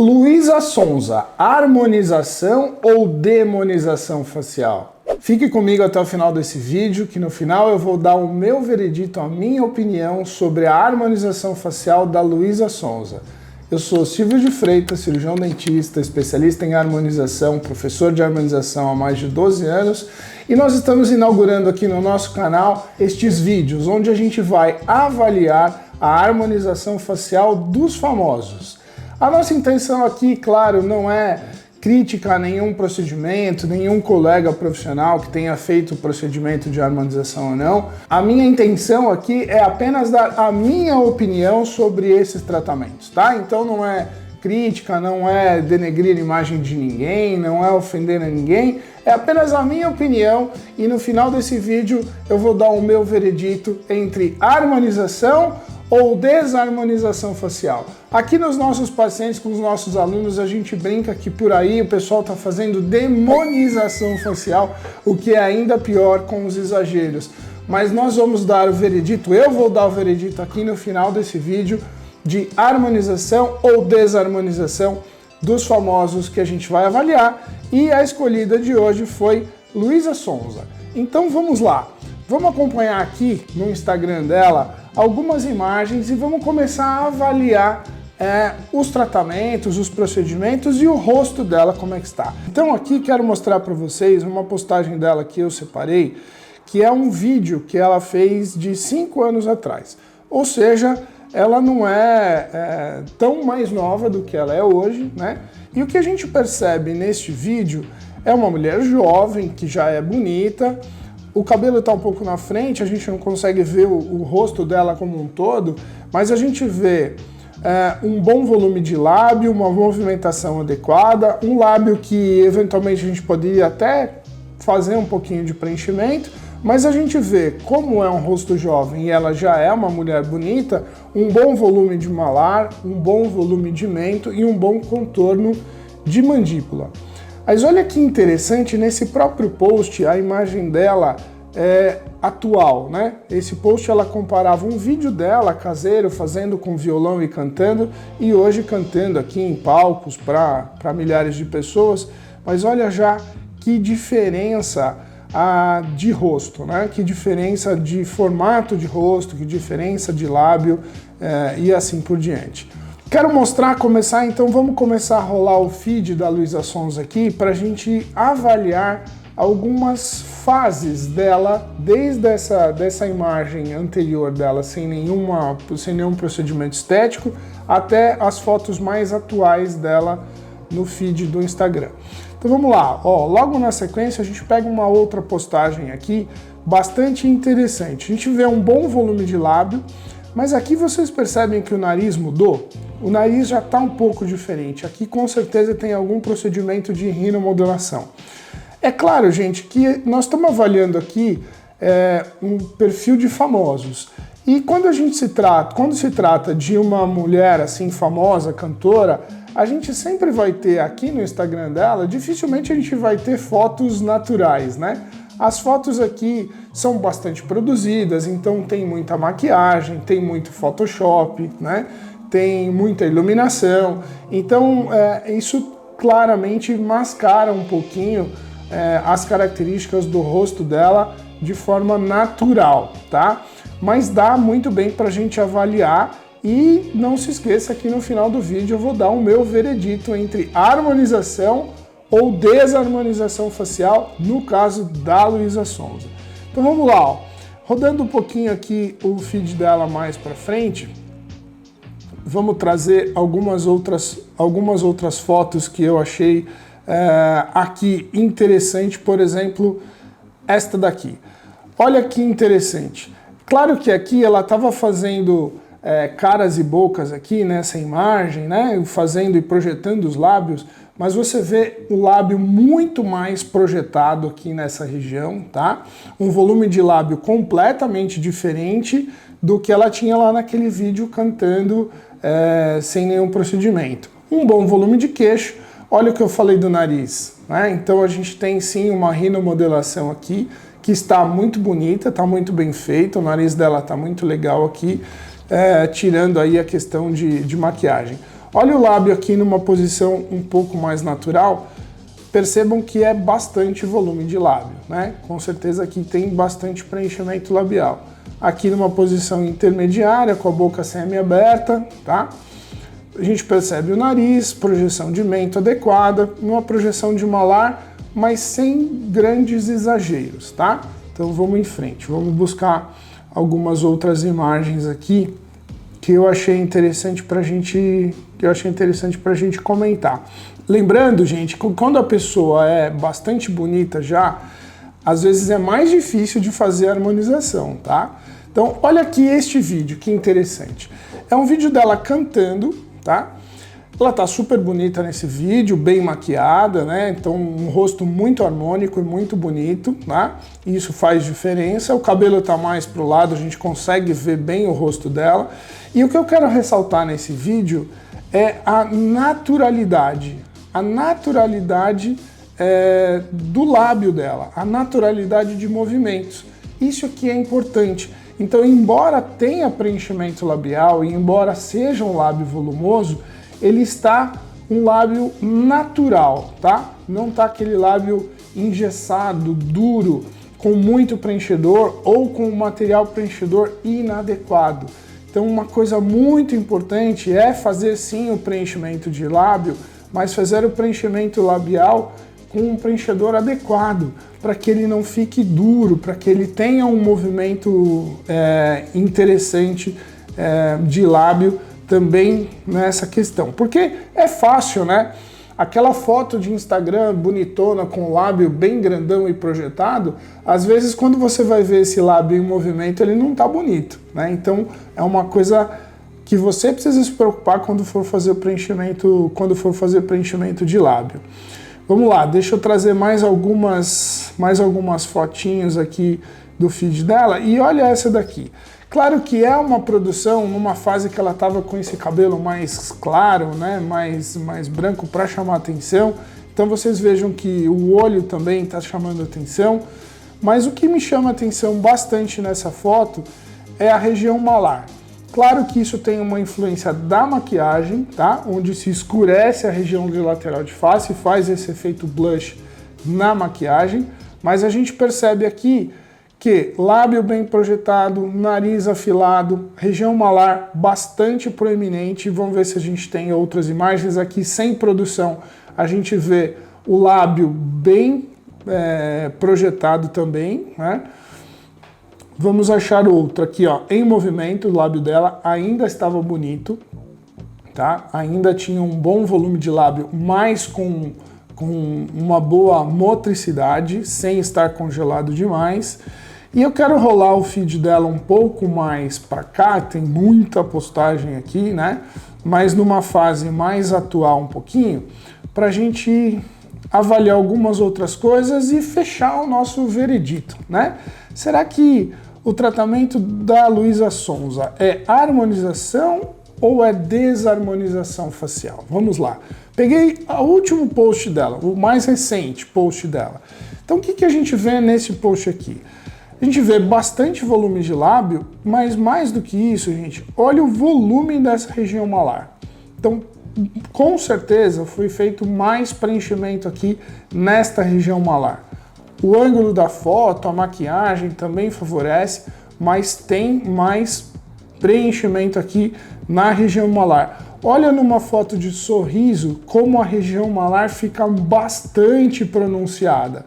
Luísa Sonza, harmonização ou demonização facial? Fique comigo até o final desse vídeo, que no final eu vou dar o meu veredito, a minha opinião sobre a harmonização facial da Luísa Sonza. Eu sou Silvio de Freitas, cirurgião dentista, especialista em harmonização, professor de harmonização há mais de 12 anos, e nós estamos inaugurando aqui no nosso canal estes vídeos, onde a gente vai avaliar a harmonização facial dos famosos. A nossa intenção aqui, claro, não é crítica a nenhum procedimento, nenhum colega profissional que tenha feito o procedimento de harmonização ou não. A minha intenção aqui é apenas dar a minha opinião sobre esses tratamentos, tá? Então não é crítica, não é denegrir a imagem de ninguém, não é ofender a ninguém, é apenas a minha opinião e no final desse vídeo eu vou dar o meu veredito entre harmonização ou desarmonização facial. Aqui nos nossos pacientes, com os nossos alunos, a gente brinca que por aí o pessoal está fazendo demonização facial, o que é ainda pior com os exageros. Mas nós vamos dar o veredito, eu vou dar o veredito aqui no final desse vídeo de harmonização ou desarmonização dos famosos que a gente vai avaliar, e a escolhida de hoje foi Luísa Sonza. Então vamos lá, vamos acompanhar aqui no Instagram dela algumas imagens e vamos começar a avaliar os tratamentos, os procedimentos e o rosto dela, como é que está. Então aqui quero mostrar para vocês uma postagem dela que eu separei, que é um vídeo que ela fez de 5 anos atrás. Ou seja, ela não é tão mais nova do que ela é hoje, né? E o que a gente percebe neste vídeo é uma mulher jovem, que já é bonita. O cabelo está um pouco na frente, a gente não consegue ver o rosto dela como um todo, mas a gente vê um bom volume de lábio, uma movimentação adequada, um lábio que eventualmente a gente poderia até fazer um pouquinho de preenchimento, mas a gente vê, como é um rosto jovem e ela já é uma mulher bonita, um bom volume de malar, um bom volume de mento e um bom contorno de mandíbula. Mas olha que interessante, nesse próprio post, a imagem dela é atual, né? Esse post ela comparava um vídeo dela caseiro, fazendo com violão e cantando, e hoje cantando aqui em palcos para milhares de pessoas. Mas olha já que diferença de rosto, né? Que diferença de formato de rosto, que diferença de lábio e assim por diante. Quero mostrar, então vamos começar a rolar o feed da Luísa Sonza aqui para a gente avaliar algumas fases dela, desde dessa imagem anterior dela, sem nenhum procedimento estético, até as fotos mais atuais dela no feed do Instagram. Então vamos lá, ó, logo na sequência a gente pega uma outra postagem aqui, bastante interessante. A gente vê um bom volume de lábio, mas aqui vocês percebem que o nariz mudou? O nariz já está um pouco diferente. Aqui com certeza tem algum procedimento de rinomodulação. É claro, gente, que nós estamos avaliando aqui um perfil de famosos. E quando se trata de uma mulher assim famosa, cantora, a gente sempre vai ter aqui no Instagram dela, dificilmente a gente vai ter fotos naturais, né? As fotos aqui são bastante produzidas, então tem muita maquiagem, tem muito Photoshop, né? Tem muita iluminação, então isso claramente mascara um pouquinho as características do rosto dela de forma natural, tá? Mas dá muito bem para a gente avaliar. E não se esqueça que no final do vídeo eu vou dar o meu veredito entre harmonização ou desarmonização facial, no caso da Luísa Sonza. Então vamos lá, ó. Rodando um pouquinho aqui o feed dela mais para frente, vamos trazer algumas outras fotos que eu achei aqui interessante, por exemplo, esta daqui. Olha que interessante. Claro que aqui ela estava fazendo caras e bocas aqui nessa imagem, né, fazendo e projetando os lábios, mas você vê o lábio muito mais projetado aqui nessa região, tá? Um volume de lábio completamente diferente do que ela tinha lá naquele vídeo cantando sem nenhum procedimento. Um bom volume de queixo. Olha o que eu falei do nariz, né? Então a gente tem sim uma rinomodelação aqui que está muito bonita, está muito bem feita, o nariz dela está muito legal aqui, tirando aí a questão de maquiagem. Olha o lábio aqui numa posição um pouco mais natural. Percebam que é bastante volume de lábio, né? Com certeza aqui tem bastante preenchimento labial. Aqui numa posição intermediária, com a boca semi-aberta, tá? A gente percebe o nariz, projeção de mento adequada, uma projeção de malar, mas sem grandes exageros, tá? Então vamos em frente, vamos buscar algumas outras imagens aqui que eu achei interessante pra gente comentar. Lembrando, gente, que quando a pessoa é bastante bonita já, às vezes é mais difícil de fazer a harmonização, tá? Então, olha aqui este vídeo, que interessante. É um vídeo dela cantando, tá? Ela tá super bonita nesse vídeo, bem maquiada, né? Então, um rosto muito harmônico e muito bonito, tá? Isso faz diferença. O cabelo tá mais pro lado, a gente consegue ver bem o rosto dela. E o que eu quero ressaltar nesse vídeo é a naturalidade. A naturalidade do lábio dela, a naturalidade de movimentos. Isso aqui é importante. Então, embora tenha preenchimento labial e embora seja um lábio volumoso, ele está um lábio natural, tá? Não tá aquele lábio engessado, duro, com muito preenchedor ou com um material preenchedor inadequado. Então, uma coisa muito importante é fazer sim o preenchimento de lábio, mas fazer o preenchimento labial com um preenchedor adequado, para que ele não fique duro, para que ele tenha um movimento interessante de lábio também nessa questão. Porque é fácil, né? Aquela foto de Instagram bonitona com o lábio bem grandão e projetado, às vezes quando você vai ver esse lábio em movimento, ele não tá bonito, né? Então é uma coisa que você precisa se preocupar quando for fazer preenchimento de lábio. Vamos lá, deixa eu trazer mais algumas fotinhos aqui do feed dela e olha essa daqui. Claro que é uma produção numa fase que ela estava com esse cabelo mais claro, né, mais branco para chamar atenção. Então vocês vejam que o olho também está chamando atenção. Mas o que me chama atenção bastante nessa foto é a região malar. Claro que isso tem uma influência da maquiagem, tá? Onde se escurece a região de lateral de face e faz esse efeito blush na maquiagem. Mas a gente percebe aqui que lábio bem projetado, nariz afilado, região malar bastante proeminente. Vamos ver se a gente tem outras imagens aqui sem produção. A gente vê o lábio bem projetado também, né? Vamos achar outra aqui, ó, em movimento, o lábio dela ainda estava bonito, tá? Ainda tinha um bom volume de lábio, mas com uma boa motricidade, sem estar congelado demais. E eu quero rolar o feed dela um pouco mais para cá, tem muita postagem aqui, né? Mas numa fase mais atual um pouquinho, para a gente avaliar algumas outras coisas e fechar o nosso veredito, né? Será que o tratamento da Luísa Sonza é harmonização ou é desarmonização facial? Vamos lá. Peguei o último post dela, o mais recente post dela. Então o que a gente vê nesse post aqui? A gente vê bastante volume de lábio, mas mais do que isso, gente, olha o volume dessa região malar. Então, com certeza foi feito mais preenchimento aqui nesta região malar. O ângulo da foto, a maquiagem também favorece, mas tem mais preenchimento aqui na região malar. Olha numa foto de sorriso como a região malar fica bastante pronunciada.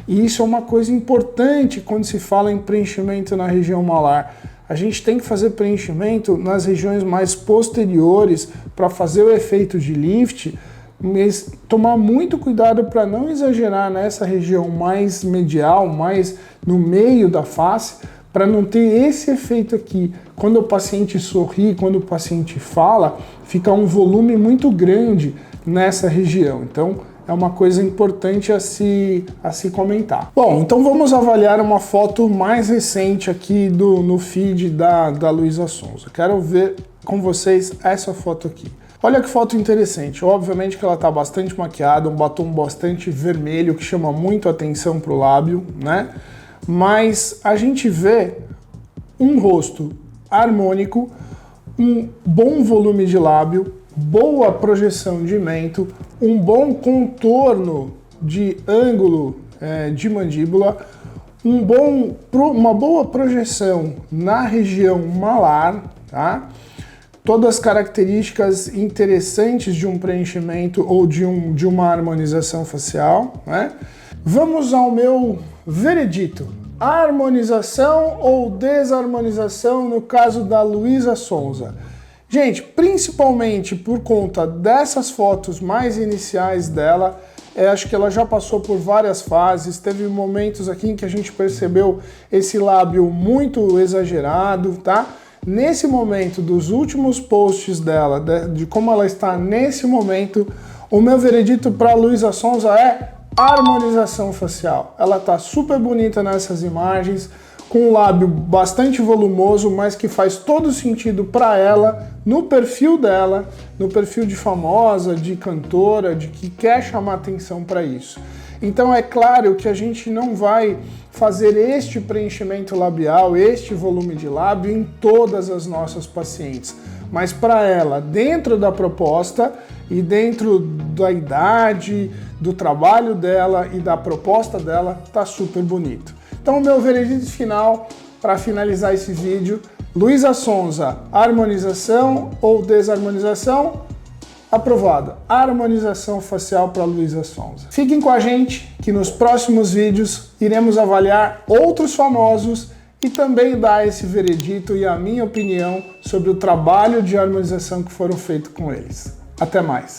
E isso é uma coisa importante quando se fala em preenchimento na região malar. A gente tem que fazer preenchimento nas regiões mais posteriores para fazer o efeito de lift, mas tomar muito cuidado para não exagerar nessa região mais medial, mais no meio da face, para não ter esse efeito aqui. Quando o paciente sorri, quando o paciente fala, fica um volume muito grande nessa região. Então, é uma coisa importante a se comentar. Bom, então vamos avaliar uma foto mais recente aqui no feed da Luísa Sonza. Quero ver com vocês essa foto aqui. Olha que foto interessante. Obviamente que ela está bastante maquiada, um batom bastante vermelho que chama muito atenção para o lábio, né? Mas a gente vê um rosto harmônico, um bom volume de lábio, boa projeção de mento, um bom contorno de ângulo de mandíbula, uma boa projeção na região malar, tá? Todas as características interessantes de um preenchimento ou de uma harmonização facial, né? Vamos ao meu veredito. Harmonização ou desarmonização no caso da Luísa Sonza? Gente, principalmente por conta dessas fotos mais iniciais dela, acho que ela já passou por várias fases, teve momentos aqui em que a gente percebeu esse lábio muito exagerado, tá? Nesse momento, dos últimos posts dela, de como ela está nesse momento, o meu veredito para a Luísa Sonza é harmonização facial. Ela tá super bonita nessas imagens, com um lábio bastante volumoso, mas que faz todo sentido para ela, no perfil dela, no perfil de famosa, de cantora, de que quer chamar atenção para isso. Então é claro que a gente não vai fazer este preenchimento labial, este volume de lábio em todas as nossas pacientes, mas para ela, dentro da proposta e dentro da idade, do trabalho dela e da proposta dela, tá super bonito. Então o meu veredito final, para finalizar esse vídeo, Luísa Sonza, harmonização ou desarmonização? Aprovado. Harmonização facial para Luísa Sonza. Fiquem com a gente que nos próximos vídeos iremos avaliar outros famosos e também dar esse veredito e a minha opinião sobre o trabalho de harmonização que foram feitos com eles. Até mais!